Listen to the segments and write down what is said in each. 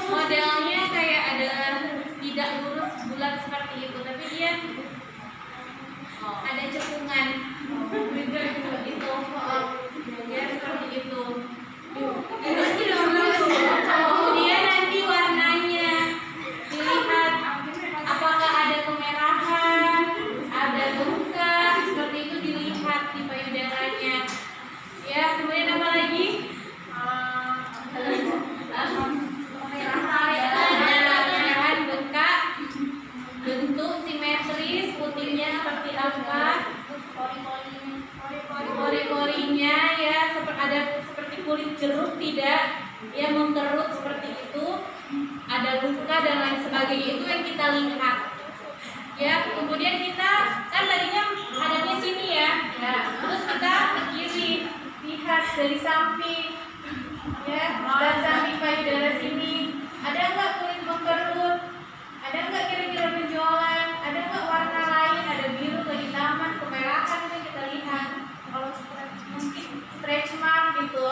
Modelnya kayak ada tidak lurus bulat seperti itu, tapi dia ada cekungan itu, ya seperti itu. Kemudian nanti warnanya dilihat apakah ada kemerahan, ada luka, seperti itu dilihat di payudaranya. Ya, kemudian apa lagi? Kemerahan, bengkak, bentuk simetris, putihnya seperti apa? Pori-porinya ya seperti kulit jeruk, tidak ya mengkerut seperti itu, ada luka dan lain sebagainya, itu yang kita lihat. Ya, kemudian kita kan tadinya adanya sini ya, terus kita ke kiri lihat dari samping, ya, dan samping payudara sini ada nggak kulit mengkerut, ada nggak kira-kira benjolan, ada nggak warna lain, ada biru, kehitaman, kemerahan, itu kita lihat. Kalau mungkin stretch mark gitu,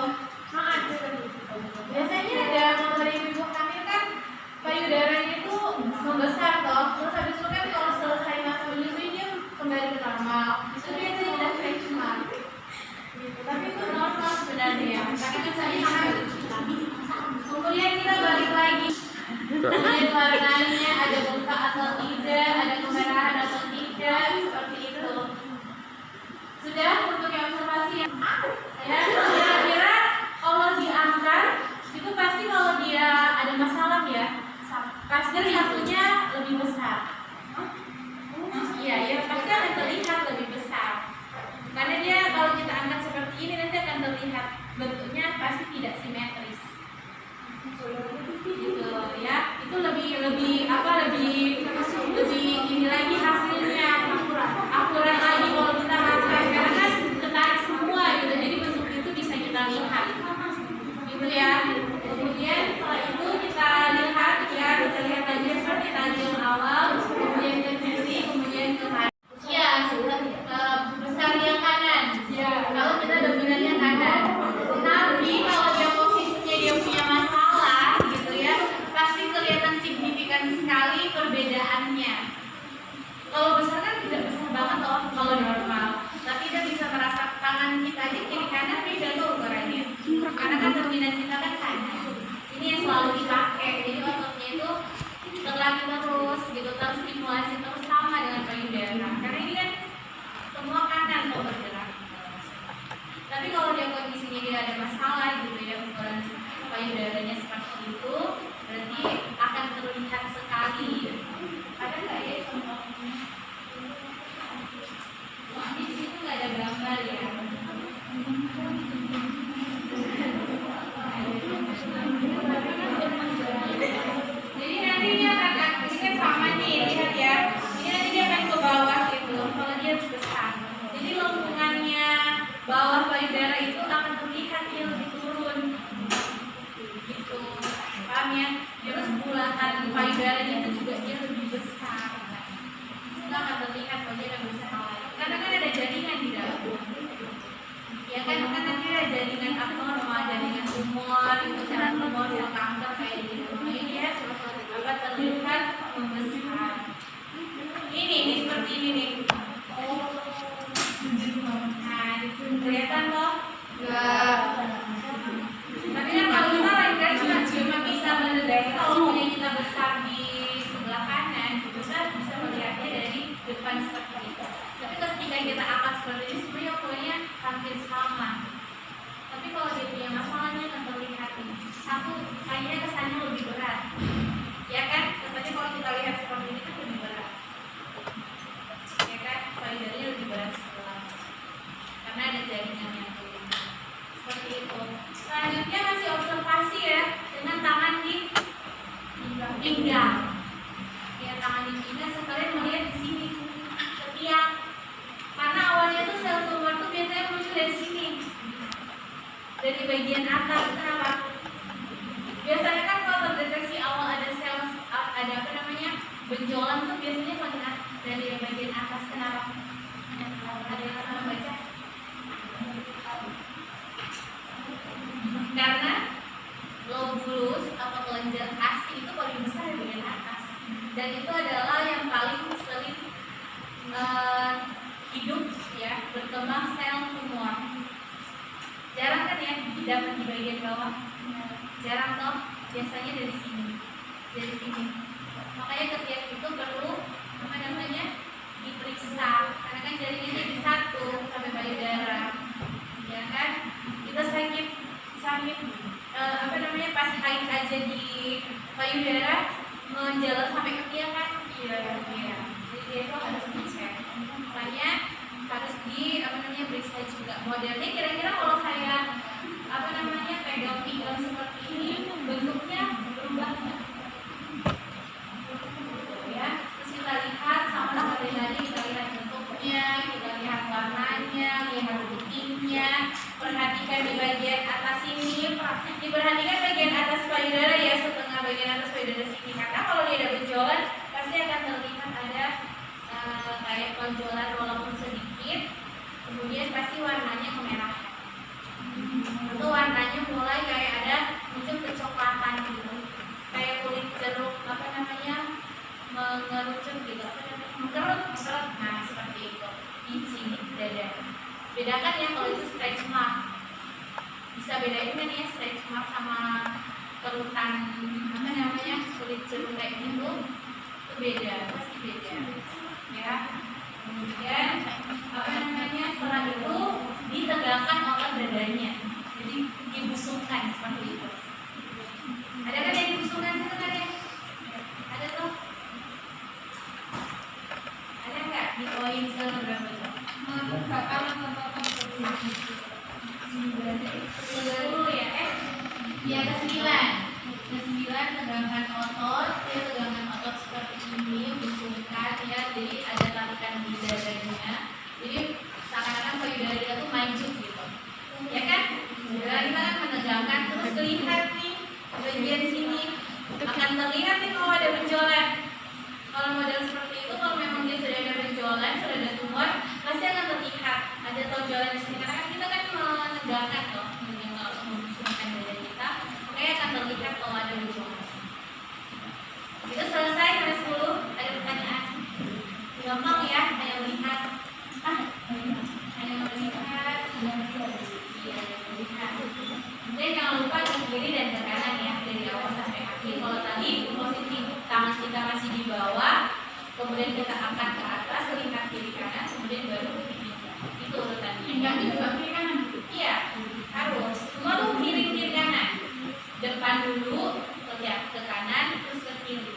biasanya ada kalau dari ibu hamil kan payudaranya itu membesar toh, terus habis itu kan kalau selesai masa menyusui dia kembali ke normal, itu biasanya ada stretch mark gitu. Tapi itu normal sebenarnya, karena kan saya hamil. Kemudian kita balik lagi, kemudian warnanya ada bengkak atau tidak, ada kemerahan atau tidak, seperti itu. Sudah untuk yang observasi ya, kira-kira kalau diangkat itu pasti kalau dia ada masalah ya, pasti satunya lebih besar. Iya ya, pasti akan terlihat lebih besar. Karena dia kalau kita angkat seperti ini nanti akan terlihat bentuknya pasti tidak simetris. Gitu ya, itu lebih ini lagi hasilnya akurat lagi kalau kita angkat, karena kan ketarik semua gitu, jadi bentuk itu bisa kita lihat gitu ya. Kemudian setelah itu kita lihat ya, kita lihat lagi seperti tadi yang awal, kemudian ke kiri, kemudian ke kanan. Ya, besar yang kanan ya, kalau kita dominannya kanan. Tapi kalau dia posisinya dia punya masalah gitu ya, pasti kelihatan signifikan sekali perbedaannya. Kalau besar kan tidak besar banget loh kalau normal, tapi kita bisa merasa tangan kita aja kiri kanan beda tuh ukurannya, karena kan dominan kita kan kanan. Ini yang selalu dipakai, jadi ototnya itu terlatih terus gitu, terstimulasi terus sama dengan payudara, karena ini kan semua kanan mau bergerak. Tapi kalau dia kondisinya dia ada masalah gitu ya, ukuran payudaranya seperti itu, berarti akan terlihat sekali. Ada nggak ya contohnya? Di situ nggak ada gambar ya. Jadi nanti dia akan, ini kan sama nih, lihat ya. Ini nanti dia akan ke bawah gitu, kalau dia besar. Jadi lengkungannya bawah payudara itu akan terlihat dia lebih turun. Gitu, paham ya? Terus bulatan payudaranya itu juga dia lebih besar. Itu akan terlihat kalau dia lebih besar. Karena kan ada jaringan di dalam. Ya kan nanti ada jaringan abnormal, jaringan tumor, itu sel tumor, sel kanker kayak gitu. Ini dia apa terlihat membesar. Ini seperti ini nih. Nah, kelihatan loh? Enggak. Tapi kan kalau kita lain kali cuma bisa mendeteksi kalau punya kita besar di sebelah kanan, kita bisa melihatnya dari depan seperti itu. Tapi ketika kita angkat seperti ini, sebenarnya ukurannya hampir sama. Tapi kalau dia punya masalahnya akan terlihat ini. Satu, kayaknya kesannya lebih berat. Ya kan? Kesannya kalau kita lihat seperti ini kan lebih berat. Ya kan? Payudaranya lebih berat sebelah. Karena ada jaringan yang turun. Seperti itu. Selanjutnya masih observasi ya, dengan tangan di pinggang. Ya, tangan di pinggang sekalian melihat di sini ketiak. Karena awalnya tuh sel tumor tuh biasanya muncul dari sini, dari bagian atas. Kenapa? Biasanya kan kalau terdeteksi awal ada sel, ada apa namanya, benjolan tuh biasanya melihat dari bagian atas. Kenapa? Ada yang salah baca? Karena lobulus bagian bawah? Jarang toh, biasanya dari sini. Makanya ketiak itu perlu diperiksa, karena kan jaringnya jadi satu sampai payudara, ya kan? Kita sakit pas haid aja di payudara menjalar sampai ketiak kan? Iya. Jadi dia itu harus dicek, makanya harus periksa juga. Modelnya kira-kira kalau saya pegang seperti ini bentuknya berubah nggak? Ya, terus kita lihat sama seperti tadi, kita lihat bentuknya, kita lihat warnanya, lihat buktinya. Perhatikan di bagian atas ini, diperhatikan bagian atas payudara ya, setengah bagian atas payudara sini, karena kalau dia ada benjolan pasti akan terlihat ada kayak benjolan walaupun sedikit, kemudian pasti warnanya kemerahan. Itu warnanya mulai kayak ada muncul kecoklatan gitu, kayak kulit jeruk mengerucut gitu, mengkerut. Nah seperti itu di sini dada. Bedakan ya kalau itu stretch mark, bisa bedain kan ya stretch mark sama kerutan kulit jeruk kayak gitu, itu beda, pasti beda ya. Kemudian setelah itu ditegakkan otot dadanya, jadi dibusungkan seperti itu. Ada kan yang dibusungkan itu kan ya? Ada tuh? Ada nggak di poin ke berapa tuh? 10 ya? Ya ke-9 tegakkan otot, ya tegakkan otot seperti ini, busungkan ya, jadi ada tarikan di dadanya, jadi seakan-akan payudara kita tuh maju gitu, ya kan? Kita kan menegakkan, terus terlihat nih bagian sini akan terlihat nih kalau ada benjolan. Kalau model seperti itu, kalau memang dia sudah ada benjolan, sudah ada tumor, pasti akan terlihat ada tonjolan di sini, karena kan kita kan menegakkan loh, membusungkan dada kita, makanya akan terlihat kalau ada benjolan. Itu selesai sampai 10. Ada pertanyaan? Gampang ya, hanya melihat. Hanya melihat. Iya, melihat. Kemudian jangan lupa ke kiri dan ke kanan ya, dari awal sampai akhir. Kalau tadi posisi tangan kita masih di bawah, kemudian kita angkat ke atas, lihat kiri kanan, kemudian baru pindah. Itu urutannya. Enggak juga kiri kanan. Iya, harus. Semua tuh kiri kanan. Depan dulu, ke kanan, terus ke kiri.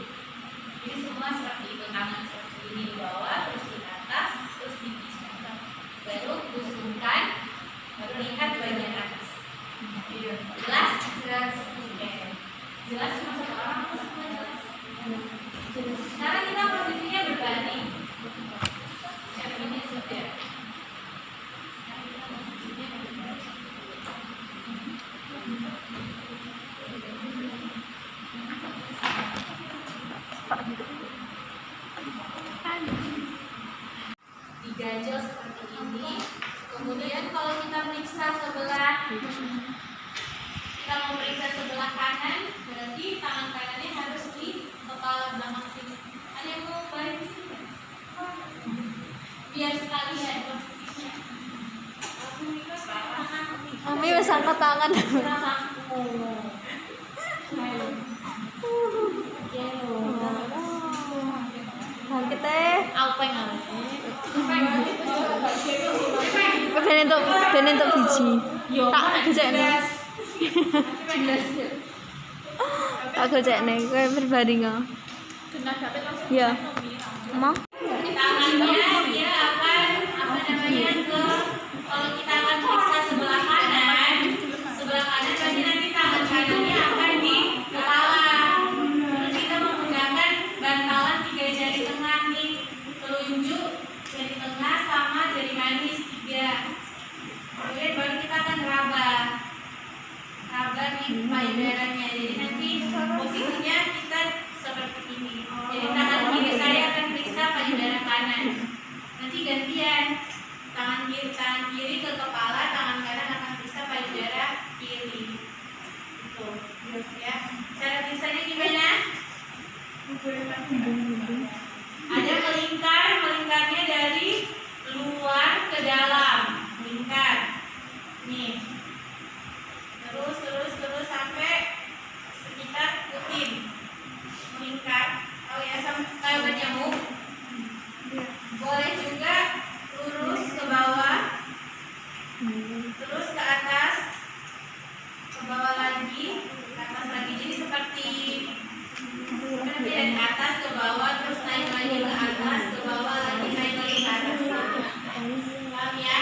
Jadi semua seperti itu, tangan seperti ini di bawah, terus di atas, terus di pindah. Baru busungkan, baru lihat bagian atas. Jelas? Jelas semua satu orang atau semua jelas? Sekarang kita posisinya berbanding. Yang ini sudah. Diganjel seperti ini. Kemudian kalau kita periksa sebelah, kita mau periksa sebelah kanan, berarti tangan kanannya harus di kepala belakang sini. Ada yang mau balik sini? Biar sekalian posisinya. Mami wis angkat tangan. Kita ben entuk biji. Tak gojekne. Tak gojekne kowe berbanding. Ya. Emang Tangannya dia akan kalau kita akan periksa sebelah kanan berarti nanti tangan kanannya akan di kepala. Terus kita menggunakan bantalan 3 jari tengah nih, telunjuk, jari tengah sama jari manis 3. Kemudian baru kita akan raba nih payudaranya. Jadi nanti posisinya kita seperti ini. Jadi tangan kiri saya akan periksa payudara kanan. Nanti gantian, tangan kiri ke kepala, tangan kanan akan periksa payudara kiri. Itu, ya. Cara periksanya gimana? Ada melingkarnya dari luar ke dalam, melingkar. Nih. Terus terus ke atas, ke bawah lagi, ke atas lagi. Jadi seperti dari atas ke bawah, terus naik lagi ke atas, ke bawah lagi, naik lagi ke atas. Paham ya?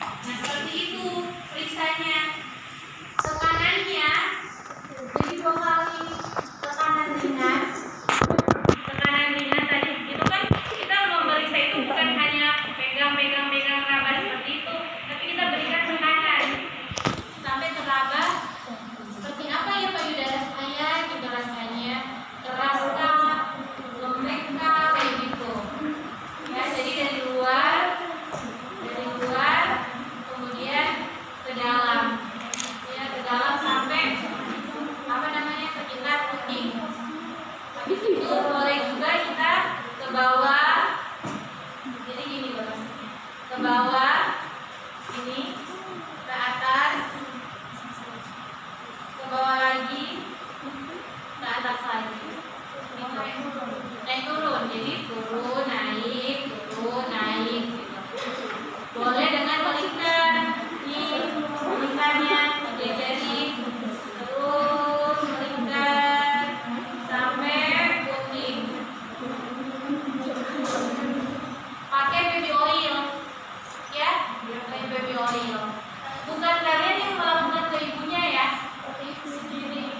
Nah seperti itu periksanya. Tekanannya jadi 2 kali tekanan ringan. Tekanan ringan tadi itu kan kita memeriksa itu bukan hanya pegang raba seperti itu, tapi kita berikan tekanan sampai teraba seperti apa ya payudara saya gitu rasanya, keraskah, lembekah, kayak gitu ya. Jadi dari luar kemudian ke dalam ya, ke dalam sampai apa namanya sekitar kuping. Habis itu boleh juga kita ke bawah. Jadi gini Bos, ke bawah ini, ke atas, ke bawah lagi, ke atas lagi gitu. Naik turun, jadi turun naik gitu. Boleh dengan melingkar nih, melingkarnya jari terus melingkar sampai kuping. Pakai baby oil ya, pakai baby oil. Bukan kalian yang melakukan ke ibunya ya,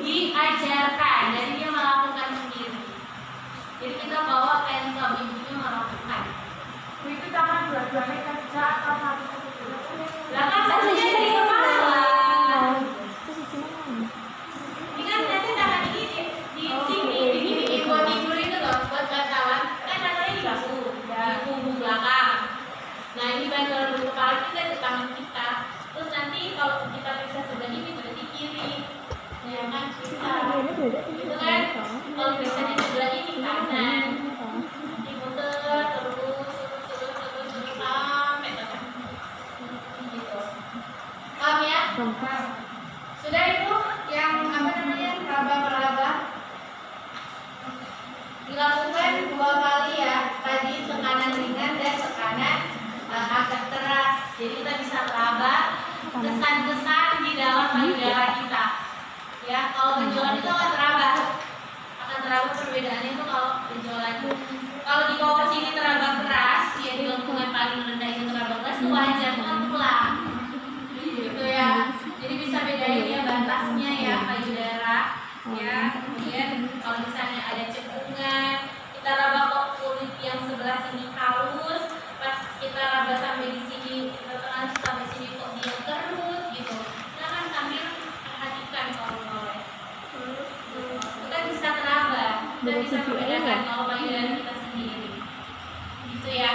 diajarkan, jadi dia melakukan sendiri. Jadi kita bawa pensel, ibunya melakukan. Itu tangan dua-duanya kerja atau harus Lah kan satunya dari kepala. Ini kan nanti tangan ini di sini, di buat tidur itu loh, buat bantalan. Kan tangannya di punggung belakang. Nah ini bantalan di kepala kita di tangan kita. Terus nanti kalau kita periksa sebelah ini berarti kiri. Ya kan bisa. Itu kan kalau periksa di sebelah ini kanan. Diputer terus sampai tengah. Gitu. Paham ya? Sudah itu yang apa namanya raba-raba dilakukan 2 kali ya. Tadi tekanan ringan dan tekanan agak keras. Jadi kita bisa raba kesan-kesan di dalam payudara kita. Ya, kalau benjolan itu akan teraba. Perbedaannya itu kalau benjolan. Kalau di bawah sini teraba keras, ya di lengkungan paling rendah itu teraba keras, itu wajar, itu kan tulang. Gitu ya. Jadi bisa bedain ya batasnya ya payudara. Ya, kemudian kalau misalnya ada cekungan, kita raba kok kulit yang sebelah sini halus, pas kita raba sampai di sini, pertengahan sampai sini kok dia kerut gitu. Kita kan sambil perhatikan kalau boleh. Kita bisa teraba, kita bisa membedakan kalau payudara kita sendiri. Gitu ya.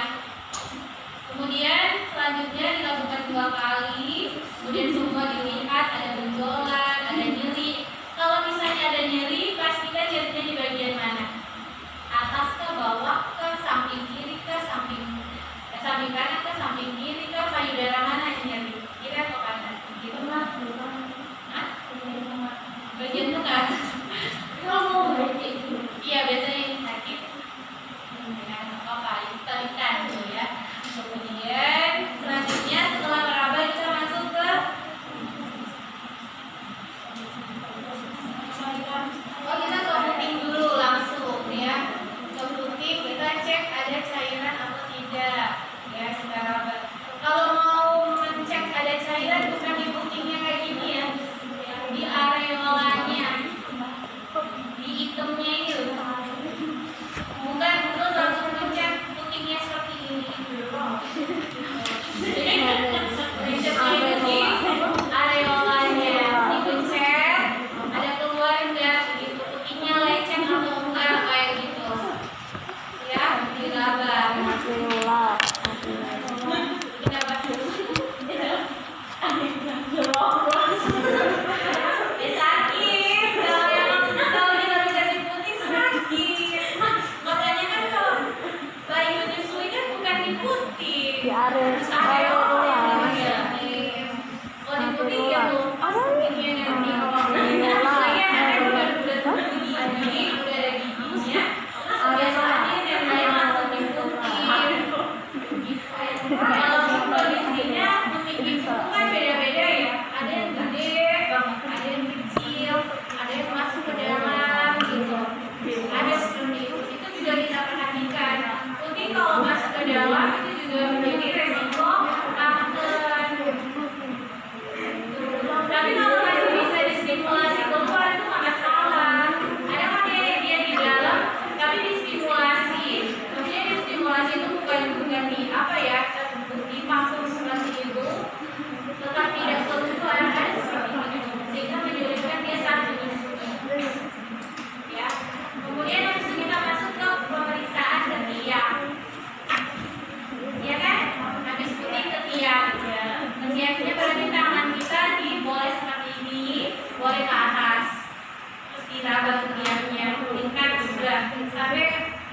Kemudian selanjutnya dilakukan 2 kali, kemudian semua dilihat ada benjolan, ada nyeri. Kalau misalnya ada nyeri, pastikan nyerinya di bagian mana? Atas ke bawah ke samping kiri ke samping kanan ke samping kiri ke payudara mana yang nyeri? Kiri atau kanan? Gitu lah. Bagian tengah. Kalau mau berarti, iya biasanya yang sakit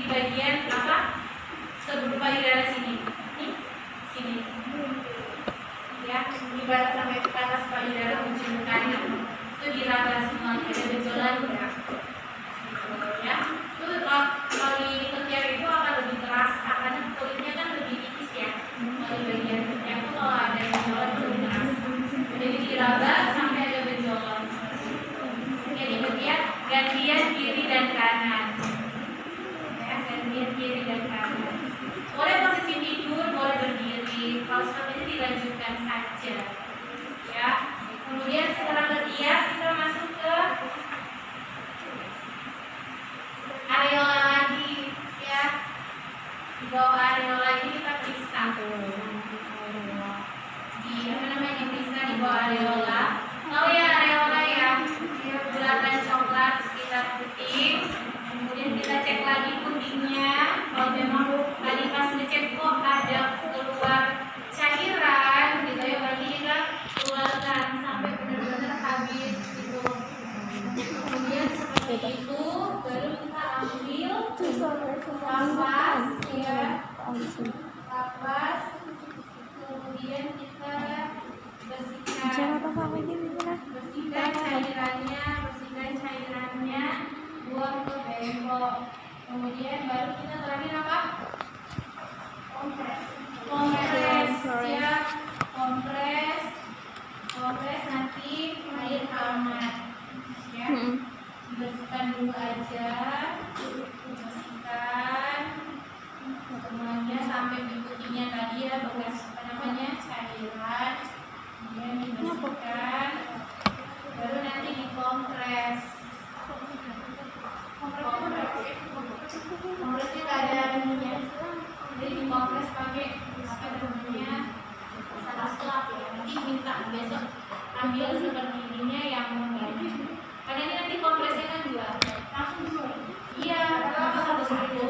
di bagian apa? Sebelum payudara sini. Nih, sini. Ya, ibarat sampai ke atas payudara ujung kanan. Itu diraba semua, ada benjolan ya. Ya, itu kalau di ketiak itu akan lebih terasa karena kulitnya kan lebih tipis ya. Kalau di bagian ketiak itu kalau ada benjolan itu lebih terasa. Jadi diraba sampai ada benjolan. Oke, di ketiak gantian kiri dan kanan. Ya, gantian kiri dan kanan. Boleh posisi tidur, boleh berdiri. Kalau seperti ini dilanjutkan saja. Ya. Kemudian setelah ketiak kita masuk ke areola lagi, ya. Di bawah areola ini kita periksa. Di apa namanya periksa di bawah areola. Tahu ya areola ya? Bulatan coklat sekitar putih. Kemudian kita cek lagi putihnya. Kalau memang tadi pas ngecek kok ada keluar cairan, gitu ya, berarti kita keluarkan sampai benar-benar habis gitu. Kemudian seperti itu baru kita ambil kapas, ya, kapas. Kemudian kita bersihkan cairannya, buang ke bengkok. Kemudian baru kita terakhir apa? Kompres ya, kompres nanti air hangat ya. Bersihkan dulu aja, bersihkan semuanya sampai putihnya tadi ya, bekas apa namanya cairan. Kemudian dibersihkan, baru nanti dikompres. Kompresnya nggak ada ininya, jadi dikompres pakai apa namanya stetoskop ya. Nanti minta besok ambil seperti ininya yang banyak, karena ini nanti kompresnya kan langsung dua. Iya, apa satu.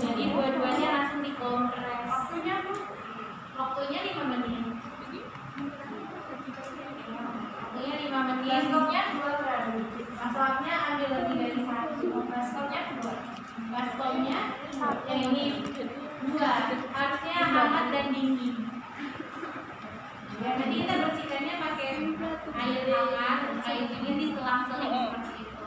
Jadi dua-duanya langsung dikompres. Waktunya 5 menit. Waktunya 5 menit. Baskomnya 2 kali. Baskomnya ambil lebih dari 1. Baskomnya 2. Baskomnya yang ini 2. Harusnya hangat dan dingin. Ya, nanti kita bersihkannya pakai air hangat, air dingin di selang-seling seperti itu.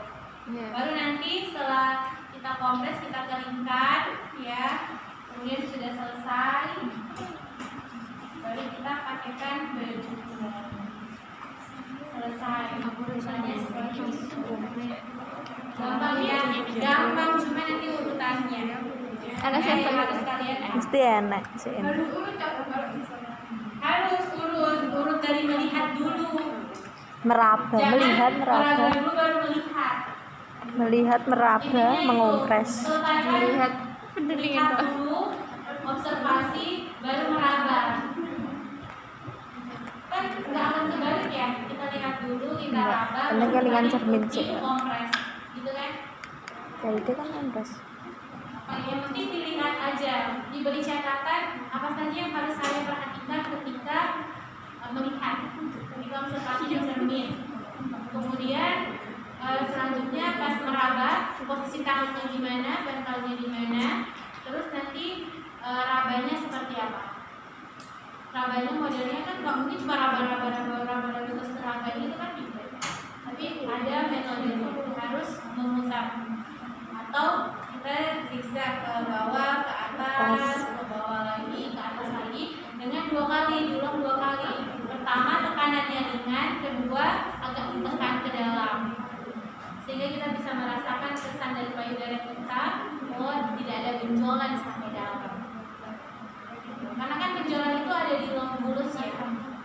Baru nanti setelah kita kompres, kita keringkan, ya. Kemudian sudah selesai, baru kita pakaikan baju. Selesai. Urusannya seperti itu. Gampang ya, gampang, cuma nanti urutannya. Enak sih, harus kalian mesti enak sih. Harus urut dari melihat dulu. Meraba, melihat, meraba. Dulu baru melihat. Melihat, meraba, mengompres. Melihat dulu, observasi, baru meraba. Kan nggak akan kebalik ya. Kita lihat dulu, kita raba. Ini kelingan cermin sih. Kompres, gitu kan? Jadi dia kan kompres. Yang penting dilihat aja, diberi catatan apa saja yang harus saya perhatikan ketika melihat, ketika observasi di cermin. Kemudian selanjutnya pas meraba, posisi tangannya di mana, bantalnya di mana, terus nanti rabanya seperti apa. Rabanya modelnya kan nggak mungkin cuma raba terus raba itu kan tidak. Tapi ada metode harus memutar atau kita zigzag ke bawah, ke atas, ke bawah lagi, ke atas lagi dengan 2 kali, diulang 2 kali. Pertama tekanannya ringan, kedua agak ditekan ke dalam, sehingga kita bisa merasakan kesan dari payudara kita, oh tidak ada benjolan sampai dalam. Karena kan benjolan itu ada di lubang bulus ya,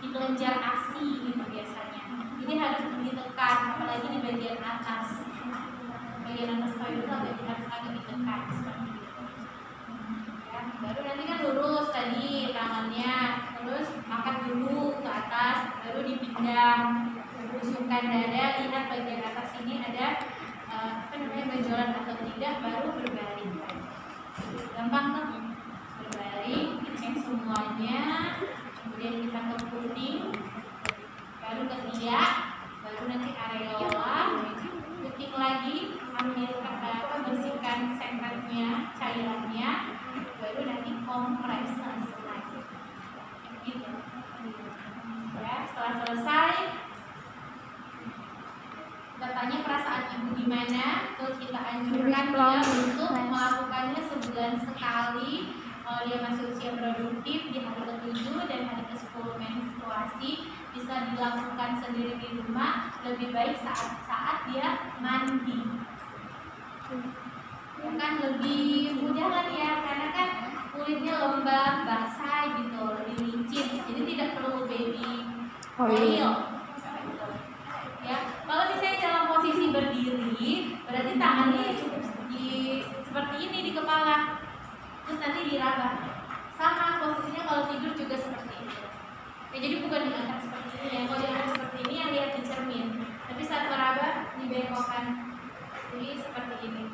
di kelenjar ASI gitu biasanya. Jadi harus ditekan, apalagi di bagian atas. Bagian atas payudara harus agak ditekan seperti itu. Ya, baru nanti kan lurus tadi tangannya, terus angkat dulu ke atas, baru dipindah, busungkan dada, lihat bagian atas ini ada apa namanya benjolan atau tidak, baru berbalik. Gampang tuh, berbalik, dicek semuanya, kemudian kita ke puting, baru ketiak, baru nanti areola, puting lagi, ambil bersihkan sengkatnya setelah selesai kita tanya perasaan ibu gimana, terus kita anjurkan dia untuk melakukannya sebulan sekali kalau dia masih usia produktif di hari ke-7 dan hari ke-10 menstruasi. Bisa dilakukan sendiri di rumah, lebih baik saat dia mandi ya kan, lebih mudah kan ya, karena kan kulitnya lembab, basah gitu, lebih licin, jadi tidak perlu baby oil ya. Kalau misalnya dalam posisi berdiri, berarti tangannya cukup seperti ini di kepala, terus nanti diraba. Sama posisinya kalau tidur juga seperti itu ya, jadi bukan diangkat seperti ini ya. Kalau diangkat seperti ini yang lihat di cermin, tapi saat meraba dibengkokkan, jadi seperti ini.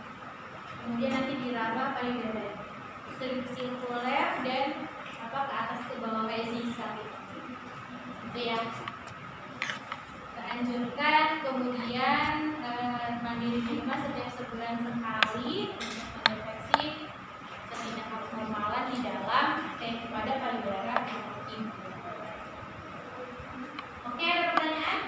Kemudian nanti diraba paling dada sirkuler dan ke atas ke bawah kayak zigzag gitu ya. Kita anjurkan kemudian mandiri di rumah setiap sebulan sekali untuk mendeteksi ketidaknormalan di dalam pada payudara ibu. Oke, ada pertanyaan?